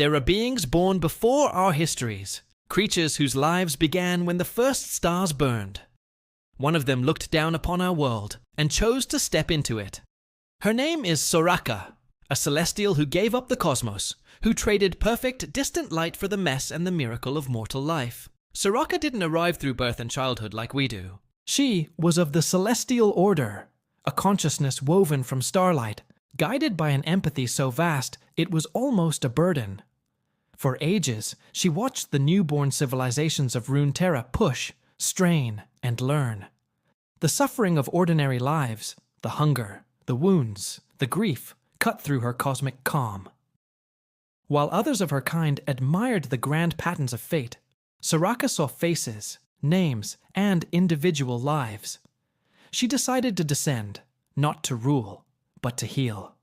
There are beings born before our histories, creatures whose lives began when the first stars burned. One of them looked down upon our world and chose to step into it. Her name is Soraka, a celestial who gave up the cosmos, who traded perfect, distant light for the mess and the miracle of mortal life. Soraka didn't arrive through birth and childhood like we do. She was of the celestial order, a consciousness woven from starlight, guided by an empathy so vast it was almost a burden. For ages, she watched the newborn civilizations of Runeterra push, strain, and learn. The suffering of ordinary lives, the hunger, the wounds, the grief, cut through her cosmic calm. While others of her kind admired the grand patterns of fate, Soraka saw faces, names, and individual lives. She decided to descend, not to rule, but to heal.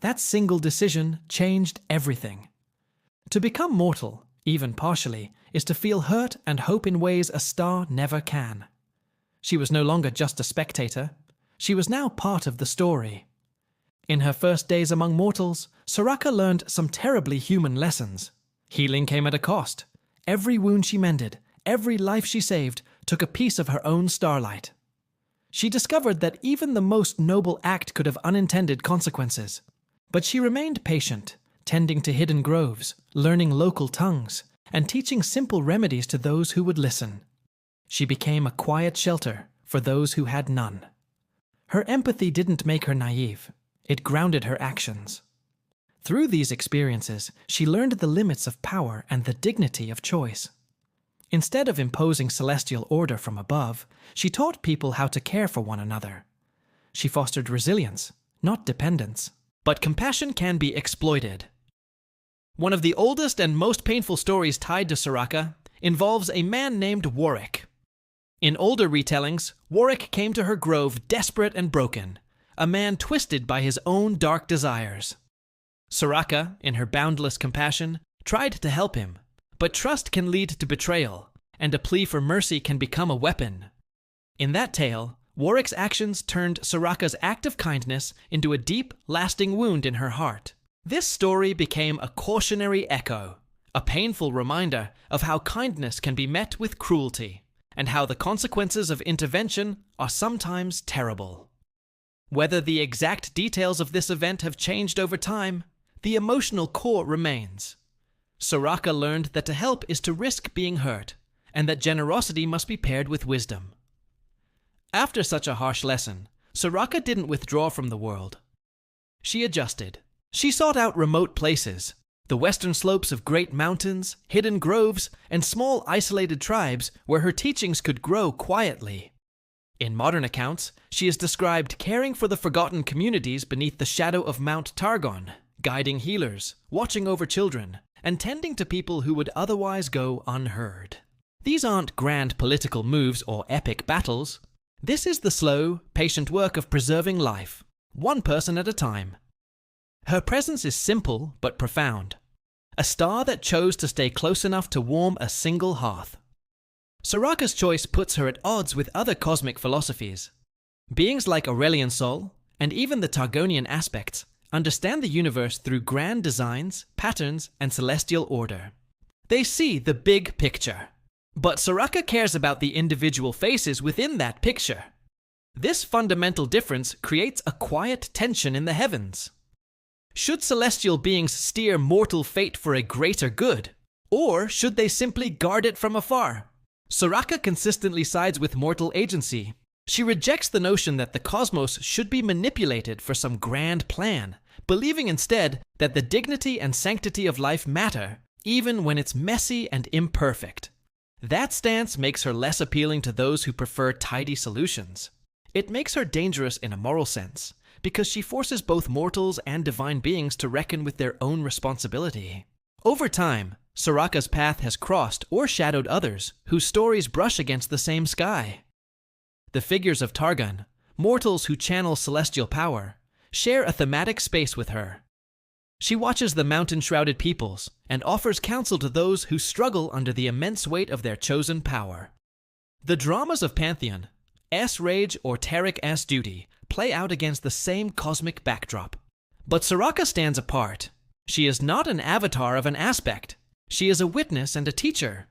That single decision changed everything. To become mortal, even partially, is to feel hurt and hope in ways a star never can. She was no longer just a spectator. She was now part of the story. In her first days among mortals, Soraka learned some terribly human lessons. Healing came at a cost. Every wound she mended, every life she saved, took a piece of her own starlight. She discovered that even the most noble act could have unintended consequences. But she remained patient, tending to hidden groves, learning local tongues, and teaching simple remedies to those who would listen. She became a quiet shelter for those who had none. Her empathy didn't make her naive. It grounded her actions. Through these experiences, she learned the limits of power and the dignity of choice. Instead of imposing celestial order from above, she taught people how to care for one another. She fostered resilience, not dependence. But compassion can be exploited. One of the oldest and most painful stories tied to Soraka involves a man named Warwick. In older retellings, Warwick came to her grove desperate and broken, a man twisted by his own dark desires. Soraka, in her boundless compassion, tried to help him, but trust can lead to betrayal, and a plea for mercy can become a weapon. In that tale, Warwick's actions turned Soraka's act of kindness into a deep, lasting wound in her heart. This story became a cautionary echo, a painful reminder of how kindness can be met with cruelty, and how the consequences of intervention are sometimes terrible. Whether the exact details of this event have changed over time, the emotional core remains. Soraka learned that to help is to risk being hurt, and that generosity must be paired with wisdom. After such a harsh lesson, Soraka didn't withdraw from the world. She adjusted. She sought out remote places, the western slopes of great mountains, hidden groves, and small isolated tribes where her teachings could grow quietly. In modern accounts, she is described caring for the forgotten communities beneath the shadow of Mount Targon, guiding healers, watching over children, and tending to people who would otherwise go unheard. These aren't grand political moves or epic battles. This is the slow, patient work of preserving life, one person at a time. Her presence is simple but profound, a star that chose to stay close enough to warm a single hearth. Soraka's choice puts her at odds with other cosmic philosophies. Beings like Aurelian Sol, and even the Targonian aspects, understand the universe through grand designs, patterns, and celestial order. They see the big picture. But Soraka cares about the individual faces within that picture. This fundamental difference creates a quiet tension in the heavens. Should celestial beings steer mortal fate for a greater good? Or should they simply guard it from afar? Soraka consistently sides with mortal agency. She rejects the notion that the cosmos should be manipulated for some grand plan, believing instead that the dignity and sanctity of life matter, even when it's messy and imperfect. That stance makes her less appealing to those who prefer tidy solutions. It makes her dangerous in a moral sense, because she forces both mortals and divine beings to reckon with their own responsibility. Over time, Soraka's path has crossed or shadowed others whose stories brush against the same sky. The figures of Targon, mortals who channel celestial power, share a thematic space with her. She watches the mountain-shrouded peoples and offers counsel to those who struggle under the immense weight of their chosen power. The dramas of Pantheon, S-Rage or Tarek S-Duty, play out against the same cosmic backdrop. But Soraka stands apart. She is not an avatar of an aspect. She is a witness and a teacher.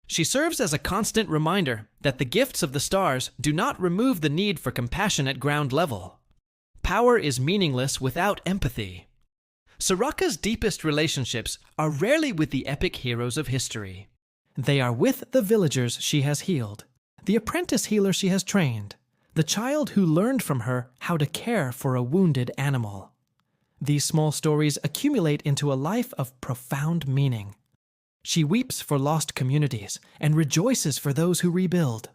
She serves as a constant reminder that the gifts of the stars do not remove the need for compassion at ground level. Power is meaningless without empathy. Soraka's deepest relationships are rarely with the epic heroes of history. They are with the villagers she has healed, the apprentice healer she has trained, the child who learned from her how to care for a wounded animal. These small stories accumulate into a life of profound meaning. She weeps for lost communities and rejoices for those who rebuild.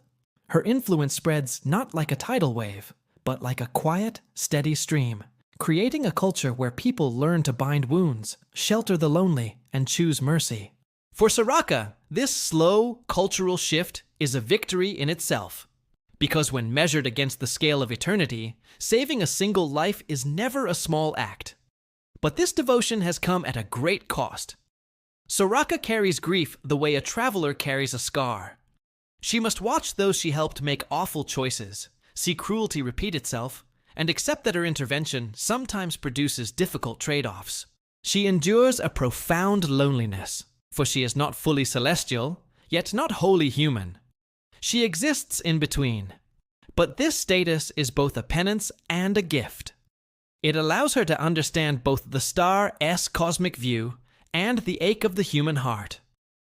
Her influence spreads not like a tidal wave, but like a quiet, steady stream, creating a culture where people learn to bind wounds, shelter the lonely, and choose mercy. For Soraka, this slow, cultural shift is a victory in itself. Because when measured against the scale of eternity, saving a single life is never a small act. But this devotion has come at a great cost. Soraka carries grief the way a traveler carries a scar. She must watch those she helped make awful choices, see cruelty repeat itself, and accept that her intervention sometimes produces difficult trade-offs. She endures a profound loneliness, for she is not fully celestial, yet not wholly human. She exists in between. But this status is both a penance and a gift. It allows her to understand both the star's cosmic view and the ache of the human heart.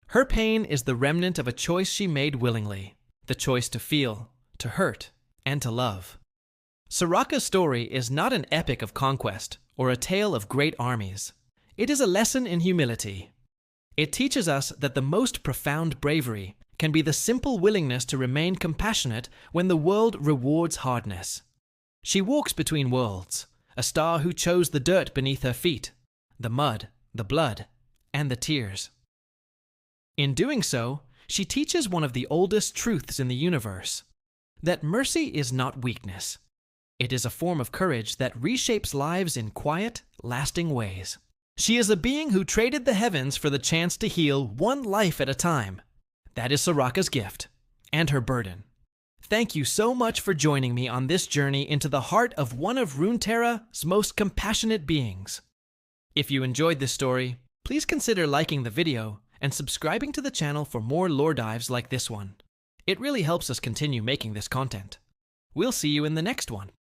Her pain is the remnant of a choice she made willingly, the choice to feel, to hurt, and to love. Soraka's story is not an epic of conquest or a tale of great armies. It is a lesson in humility. It teaches us that the most profound bravery can be the simple willingness to remain compassionate when the world rewards hardness. She walks between worlds, a star who chose the dirt beneath her feet, the mud, the blood, and the tears. In doing so, she teaches one of the oldest truths in the universe, that mercy is not weakness. It is a form of courage that reshapes lives in quiet, lasting ways. She is a being who traded the heavens for the chance to heal one life at a time. That is Soraka's gift, and her burden. Thank you so much for joining me on this journey into the heart of one of Runeterra's most compassionate beings. If you enjoyed this story, please consider liking the video and subscribing to the channel for more lore dives like this one. It really helps us continue making this content. We'll see you in the next one.